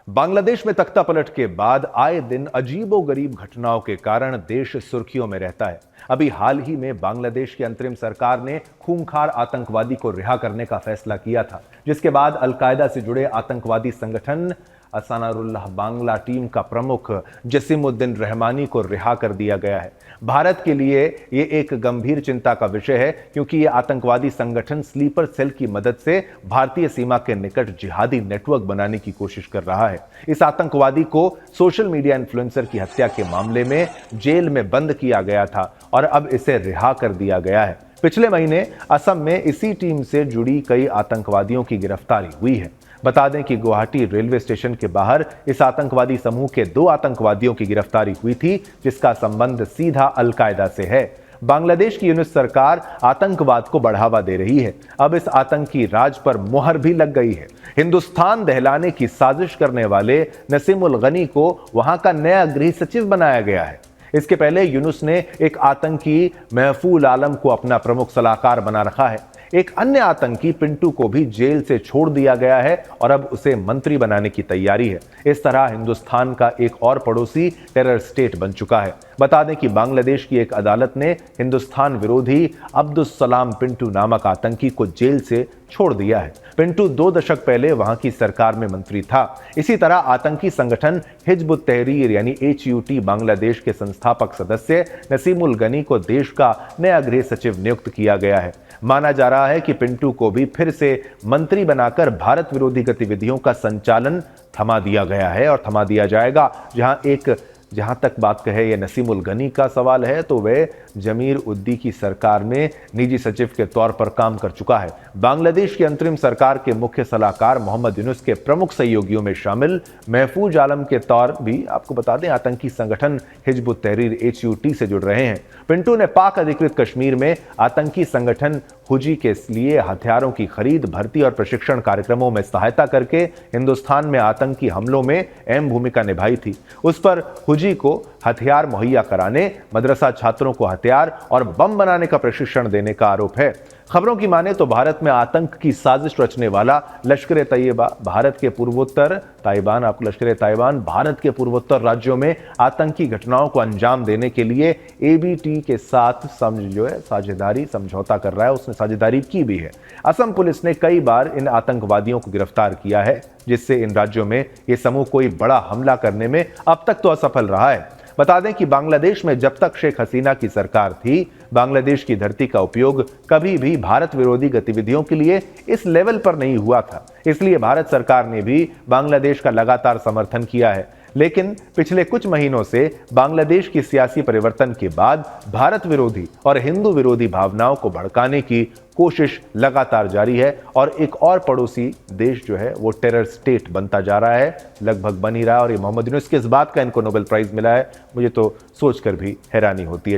बांग्लादेश में तख्तापलट के बाद आए दिन अजीबोगरीब घटनाओं के कारण देश सुर्खियों में रहता है। अभी हाल ही में बांग्लादेश की अंतरिम सरकार ने खूंखार आतंकवादी को रिहा करने का फैसला किया था, जिसके बाद अलकायदा से जुड़े आतंकवादी संगठन असानारुल्लाह बांग्ला टीम का प्रमुख जसीमुद्दीन रहमानी को रिहा कर दिया गया है। भारत के लिए ये एक गंभीर चिंता का विषय है, क्योंकि ये आतंकवादी संगठन स्लीपर सेल की मदद से भारतीय सीमा के निकट जिहादी नेटवर्क बनाने की कोशिश कर रहा है। इस आतंकवादी को सोशल मीडिया इन्फ्लुएंसर की हत्या के मामले में जेल में बंद किया गया था और अब इसे रिहा कर दिया गया है। पिछले महीने असम में इसी टीम से जुड़ी कई आतंकवादियों की गिरफ्तारी हुई है। बता दें कि गुवाहाटी रेलवे स्टेशन के बाहर इस आतंकवादी समूह के 2 आतंकवादियों की गिरफ्तारी हुई थी, जिसका संबंध सीधा अलकायदा से है। बांग्लादेश की यूनुस सरकार आतंकवाद को बढ़ावा दे रही है। अब इस आतंकी राज पर मुहर भी लग गई है। हिंदुस्तान दहलाने की साजिश करने वाले नसीमुल गनी को वहां का नया गृह सचिव बनाया गया है। इसके पहले यूनुस ने एक आतंकी महफूज आलम को अपना प्रमुख सलाहकार बना रखा है। एक अन्य आतंकी पिंटू को भी जेल से छोड़ दिया गया है और अब उसे मंत्री बनाने की तैयारी है। इस तरह हिंदुस्तान का एक और पड़ोसी टेरर स्टेट बन चुका है। बता दें कि बांग्लादेश की एक अदालत ने हिंदुस्तान विरोधी अब्दुस सलाम पिंटू नामक आतंकी को जेल से छोड़ दिया है। पिंटू 2 दशक पहले वहां की सरकार में मंत्री था। इसी तरह आतंकी संगठन हिजबुत तहरीर यानी HUT बांग्लादेश के संस्थापक सदस्य नसीमुल गनी को देश का नया गृह सचिव नियुक्त किया गया है। माना जा रहा है कि पिंटू को भी फिर से मंत्री बनाकर भारत विरोधी गतिविधियों का संचालन थमा दिया गया है और थमा दिया जाएगा। जहां तक बात कहे ये नसीमुल गनी का सवाल है, तो वह जमीर उद्दी की सरकार में निजी सचिव के तौर पर काम कर चुका है। बांग्लादेश की अंतरिम सरकार के मुख्य सलाहकार मोहम्मद यूनुस के प्रमुख सहयोगियों में शामिल महफूज आलम के तौर भी आपको बता दें आतंकी संगठन हिजबुत तहरीर HUT से जुड़ रहे हैं। पिंटू ने पाक अधिकृत कश्मीर में आतंकी संगठन हुजी के लिए हथियारों की खरीद, भर्ती और प्रशिक्षण कार्यक्रमों में सहायता करके हिंदुस्तान में आतंकी हमलों में अहम भूमिका निभाई थी। उस पर हुजी को हथियार मुहैया कराने, मदरसा छात्रों को हथियार और बम बनाने का प्रशिक्षण देने का आरोप है। खबरों की माने तो भारत में आतंक की साजिश रचने वाला लश्कर तैयबा भारत के पूर्वोत्तर भारत के पूर्वोत्तर राज्यों में आतंकी घटनाओं को अंजाम देने के लिए ABT के साथ साझेदारी समझौता कर रहा है। उसने साझेदारी की भी है। असम पुलिस ने कई बार इन आतंकवादियों को गिरफ्तार किया है, जिससे इन राज्यों में ये समूह कोई बड़ा हमला करने में अब तक तो असफल रहा है। बता दें कि बांग्लादेश में जब तक शेख हसीना की सरकार थी, बांग्लादेश की धरती का उपयोग कभी भी भारत विरोधी गतिविधियों के लिए इस लेवल पर नहीं हुआ था। इसलिए भारत सरकार ने भी बांग्लादेश का लगातार समर्थन किया है। लेकिन पिछले कुछ महीनों से बांग्लादेश की सियासी परिवर्तन के बाद भारत विरोधी और हिंदू विरोधी भावनाओं को भड़काने की कोशिश लगातार जारी है और एक और पड़ोसी देश जो है वो टेरर स्टेट बनता जा रहा है, लगभग बन ही रहा है। और ये मोहम्मद यूनुस किस बात का इनको नोबेल प्राइज मिला है, मुझे तो सोचकर भी हैरानी होती है।